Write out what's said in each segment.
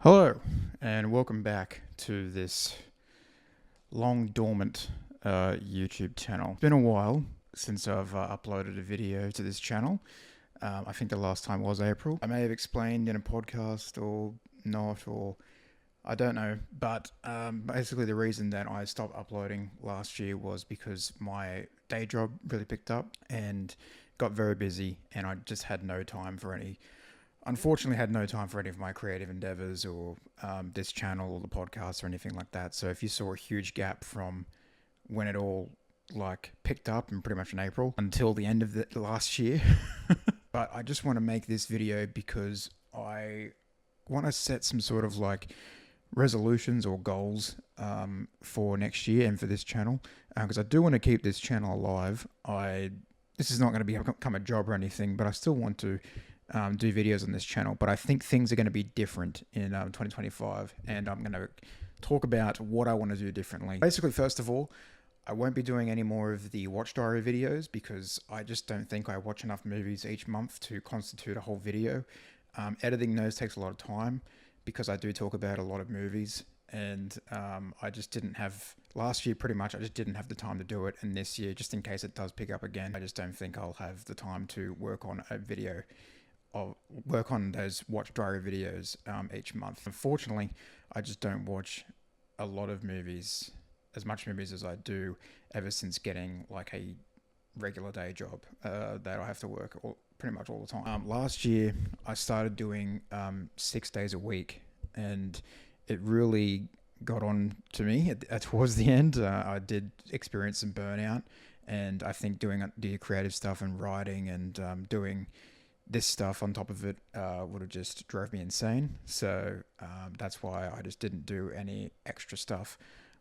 Hello, and welcome back to this long dormant YouTube channel. It's been a while since I've uploaded a video to this channel. I think the last time was April. I may have explained in a podcast or not, or I don't know. But basically the reason that I stopped uploading last year was because my day job really picked up and got very busy, and I just had no time for any of my creative endeavors or this channel or the podcast or anything like that. So if you saw a huge gap from when it all picked up in pretty much in April until the end of the last year, but I just want to make this video because I want to set some sort of resolutions or goals for next year and for this channel, because I do want to keep this channel alive. This is not going to become a job or anything, but I still want to do videos on this channel. But I think things are going to be different in 2025, and I'm going to talk about what I want to do differently. Basically, first of all, I won't be doing any more of the Watch Diary videos because I just don't think I watch enough movies each month to constitute a whole video. Editing those takes a lot of time because I do talk about a lot of movies, and I just didn't have, last year pretty much, I just didn't have the time to do it. And this year, just in case it does pick up again, I just don't think I'll have the time to work on a video. I'll work on those Watch Diary videos each month. Unfortunately, I just don't watch a lot of movies, as much movies as I do, ever since getting a regular day job that I have to work pretty much all the time. Last year, I started doing 6 days a week, and it really got on to me towards the end. I did experience some burnout, and I think doing the creative stuff and writing and doing this stuff on top of it would have just drove me insane. So that's why I just didn't do any extra stuff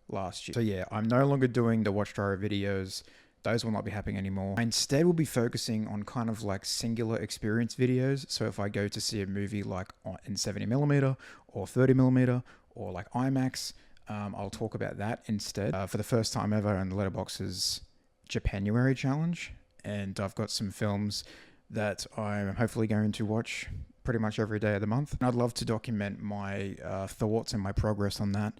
last year. So yeah, I'm no longer doing the Watch Diary videos. Those will not be happening anymore. I instead will be focusing on kind of singular experience videos. So if I go to see a movie in 70mm or 30mm or IMAX, I'll talk about that instead. For the first time ever in the Letterboxd's Japanuary challenge, and I've got some films that I'm hopefully going to watch pretty much every day of the month. And I'd love to document my thoughts and my progress on that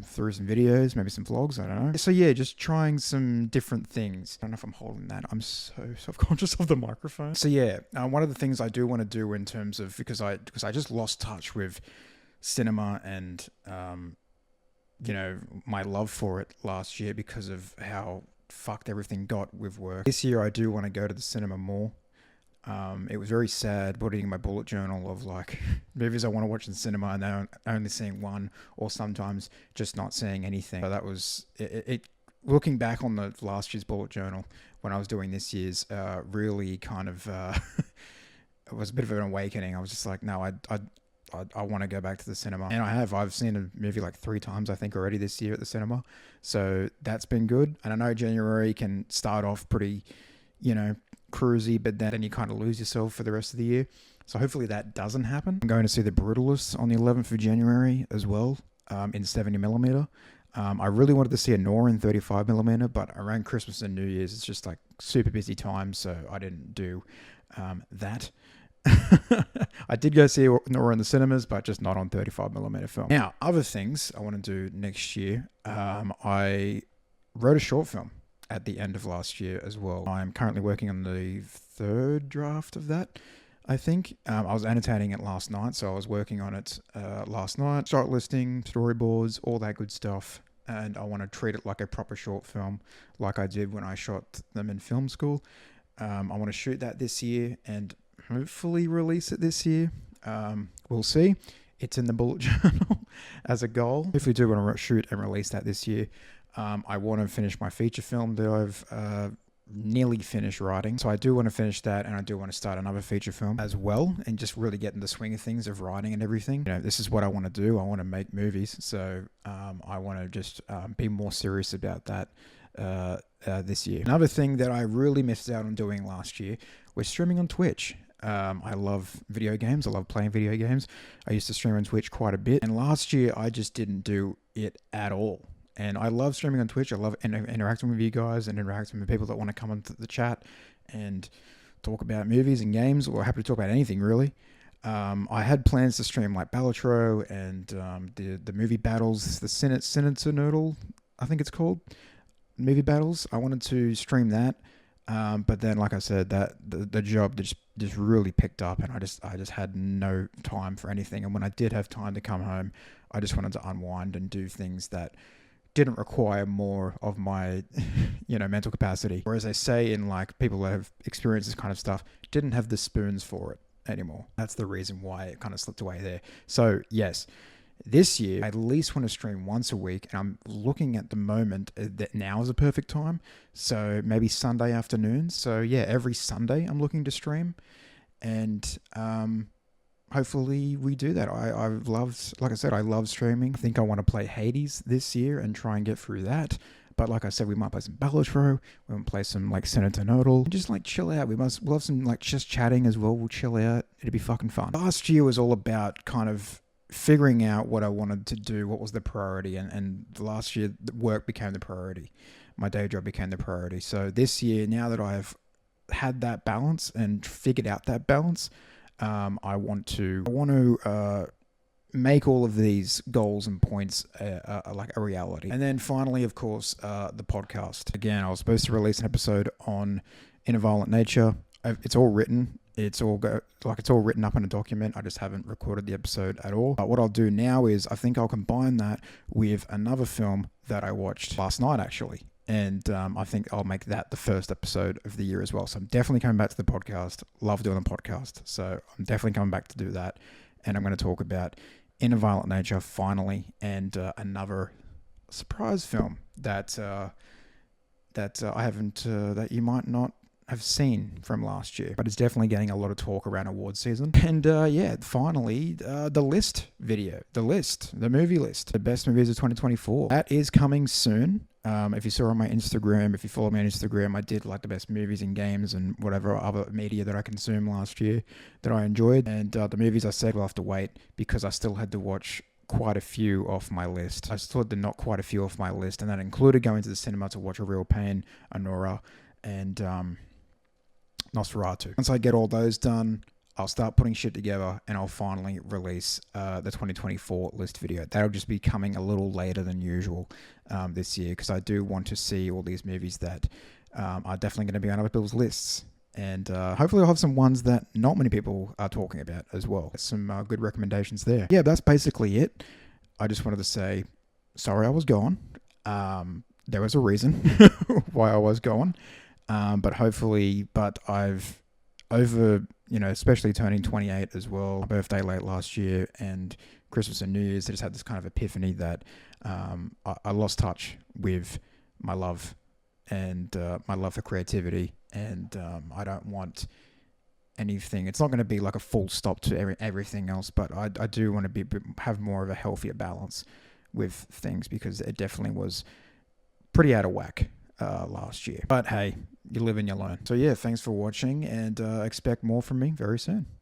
through some videos, maybe some vlogs, I don't know. So yeah, just trying some different things. I don't know if I'm holding that. I'm so self-conscious of the microphone. So yeah, one of the things I do want to do in terms of, because I just lost touch with cinema and my love for it last year because of how fucked everything got with work. This year I do want to go to the cinema more. It was very sad putting in my bullet journal of movies I want to watch in cinema and then only seeing one, or sometimes just not seeing anything. So that was it. Looking back on the last year's bullet journal when I was doing this year's, really kind of it was a bit of an awakening. I was just no, I want to go back to the cinema, and I've seen a movie 3 times I think already this year at the cinema, so that's been good. And I know January can start off pretty cruisy, but then you kind of lose yourself for the rest of the year, so hopefully that doesn't happen. I'm going to see The Brutalist on the 11th of January as well, in 70mm. I really wanted to see a Noir in 35mm, but around Christmas and New Year's it's just super busy time, so I didn't do that. I did go see Nora in the cinemas, but just not on 35mm film. Now, other things I want to do next year. I wrote a short film at the end of last year as well. I'm currently working on the 3rd draft of that, I think. I was annotating it last night, so I was working on it last night. Start listing, storyboards, all that good stuff. And I want to treat it like a proper short film, like I did when I shot them in film school. I want to shoot that this year and hopefully release it this year. We'll see. It's in the bullet journal as a goal. If we do want to shoot and release that this year, I want to finish my feature film that I've nearly finished writing. So I do want to finish that, and I do want to start another feature film as well, and just really get in the swing of things of writing and everything. This is what I want to do. I want to make movies, so I want to just be more serious about that this year. Another thing that I really missed out on doing last year was streaming on Twitch. I love video games. I love playing video games. I used to stream on Twitch quite a bit, and last year I just didn't do it at all. And I love streaming on Twitch. I love interacting with you guys and interacting with people that want to come into the chat and talk about movies and games, or happy to talk about anything really. I had plans to stream like Balatro and the movie battles, the Senator Noodle, I think it's called, movie battles. I wanted to stream that, but then, like I said, that the job just really picked up, and I just had no time for anything. And when I did have time to come home, I just wanted to unwind and do things that didn't require more of my mental capacity. Whereas they say in like people that have experienced this kind of stuff didn't have the spoons for it anymore. That's the reason why it kind of slipped away there. So yes, this year I at least want to stream once a week, and I'm looking at the moment that now is a perfect time. So maybe Sunday afternoons. So yeah, every Sunday I'm looking to stream, and hopefully we do that. I've loved, like I said, I love streaming. I think I want to play Hades this year and try and get through that. But like I said, we might play some Balatro. We might play some like Senator Nodal. Just like chill out. We'll have some like just chatting as well. We'll chill out. It'll be fucking fun. Last year was all about kind of figuring out what I wanted to do, what was the priority. And last year, work became the priority. My day job became the priority. So this year, now that I've had that balance and figured out that balance, I want to make all of these goals and points like a reality. And then finally, of course, the podcast. Again, I was supposed to release an episode on Inner Violent Nature. It's all written. It's all written up in a document. I just haven't recorded the episode at all. But what I'll do now is I think I'll combine that with another film that I watched last night, actually. And I think I'll make that the first episode of the year as well. So I'm definitely coming back to the podcast. Love doing the podcast. So I'm definitely coming back to do that. And I'm going to talk about Inner Violent Nature finally, and another surprise film that I haven't, that you might not have seen from last year, but it's definitely getting a lot of talk around award season. And finally, the list video, the movie list, the best movies of 2024. That is coming soon. If you saw on my Instagram, if you follow me on Instagram, I did like the best movies and games and whatever other media that I consumed last year that I enjoyed. And the movies I said will have to wait because I still had to watch quite a few off my list. I still had to knock quite a few off my list, and that included going to the cinema to watch A Real Pain, Anora, and Nosferatu. Once I get all those done, I'll start putting shit together, and I'll finally release the 2024 list video. That'll just be coming a little later than usual this year, because I do want to see all these movies that are definitely going to be on other people's lists. And hopefully I'll have some ones that not many people are talking about as well. Some good recommendations there. Yeah, that's basically it. I just wanted to say, sorry I was gone. There was a reason why I was gone. But I've especially turning 28 as well. My birthday late last year and Christmas and New Year's, I just had this kind of epiphany that I lost touch with my love and my love for creativity. And I don't want anything. It's not going to be like a full stop to everything else, but I do want to have more of a healthier balance with things, because it definitely was pretty out of whack last year. But hey, you live and you learn. So yeah, thanks for watching, and expect more from me very soon.